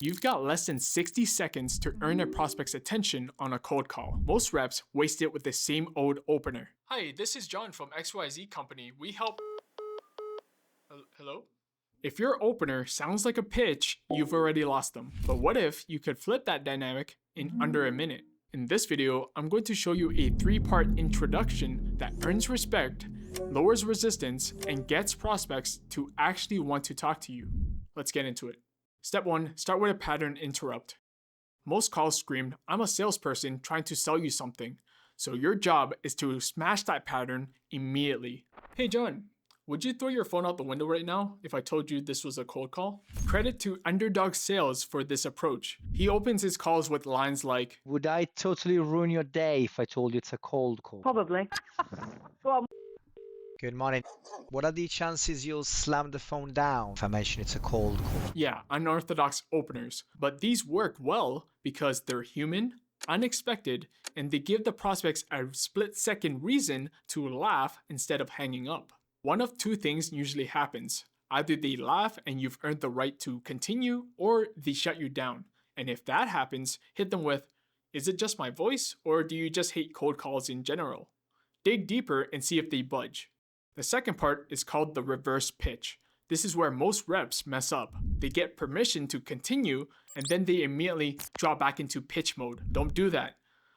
You've got less than 60 seconds to earn a prospect's attention on a cold call. Most reps waste it with the same old opener. Hi, this is John from XYZ Company. We help... Hello? If your opener sounds like a pitch, you've already lost them. But what if you could flip that dynamic in under a minute? In this video, I'm going to show you a 3-part introduction that earns respect, lowers resistance, and gets prospects to actually want to talk to you. Let's get into it. Step 1, start with a pattern interrupt. Most calls scream, I'm a salesperson trying to sell you something. So your job is to smash that pattern immediately. Hey John, would you throw your phone out the window right now if I told you this was a cold call? Credit to Underdog Sales for this approach. He opens his calls with lines like, Would I totally ruin your day if I told you it's a cold call? Probably. Go on. Good morning. What are the chances you'll slam the phone down if I mention it's a cold call? yeah, unorthodox openers. But these work well because they're human, unexpected, and they give the prospects a split-second reason to laugh instead of hanging up. One of two things usually happens. Either they laugh and you've earned the right to continue, or they shut you down. And if that happens, hit them with, is it just my voice, or do you just hate cold calls in general? Dig deeper and see if they budge. The second part is called the reverse pitch. This is where most reps mess up. They get permission to continue, and then they immediately drop back into pitch mode. Don't do that.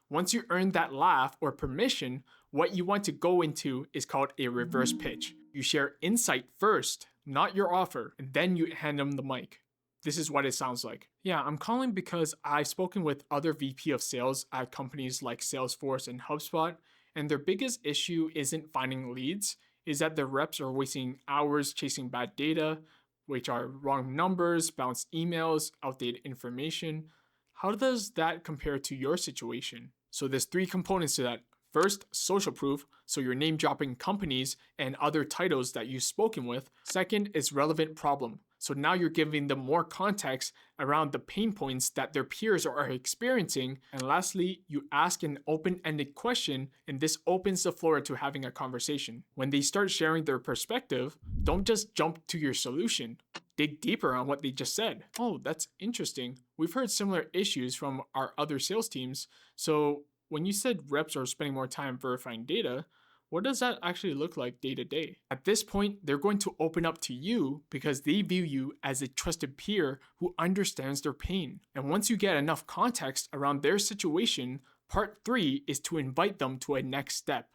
Once you earn that laugh or permission, what you want to go into is called a reverse pitch. You share insight first, not your offer, and then you hand them the mic. This is what it sounds like. Yeah, I'm calling because I've spoken with other VP of sales at companies like Salesforce and HubSpot, and their biggest issue isn't finding leads, is that the reps are wasting hours chasing bad data, which are wrong numbers, bounced emails, outdated information. How does that compare to your situation? So there's 3 components to that. First, social proof, so you're name dropping companies and other titles that you've spoken with. Second is relevant problem. So now you're giving them more context around the pain points that their peers are experiencing. And lastly, you ask an open-ended question, and this opens the floor to having a conversation. When they start sharing their perspective, don't just jump to your solution. Dig deeper on what they just said. Oh, that's interesting. We've heard similar issues from our other sales teams. So when you said reps are spending more time verifying data, what does that actually look like day to day? At this point, they're going to open up to you because they view you as a trusted peer who understands their pain. And once you get enough context around their situation, part 3 is to invite them to a next step.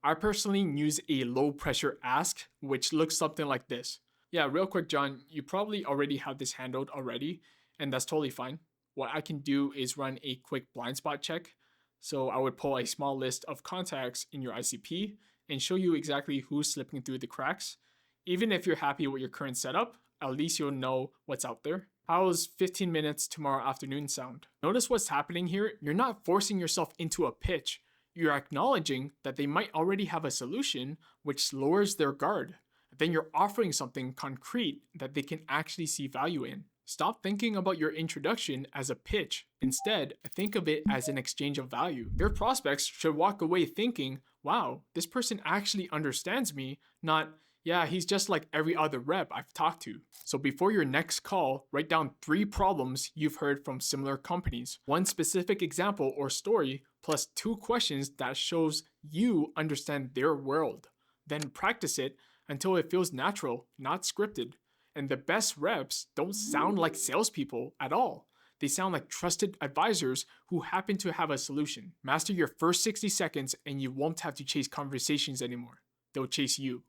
I personally use a low pressure ask, which looks something like this. Yeah, real quick, John, you probably already have this handled already, and that's totally fine. What I can do is run a quick blind spot check. So I would pull a small list of contacts in your ICP and show you exactly who's slipping through the cracks. Even if you're happy with your current setup, at least you'll know what's out there. How's 15 minutes tomorrow afternoon sound? Notice what's happening here. You're not forcing yourself into a pitch. You're acknowledging that they might already have a solution, which lowers their guard. Then you're offering something concrete that they can actually see value in. Stop thinking about your introduction as a pitch. Instead, think of it as an exchange of value. Your prospects should walk away thinking, wow, this person actually understands me, not, yeah, he's just like every other rep I've talked to. So before your next call, write down 3 problems you've heard from similar companies, 1 specific example or story, plus 2 questions that shows you understand their world. Then practice it until it feels natural, not scripted. And the best reps don't sound like salespeople at all. They sound like trusted advisors who happen to have a solution. Master your first 60 seconds and you won't have to chase conversations anymore. They'll chase you.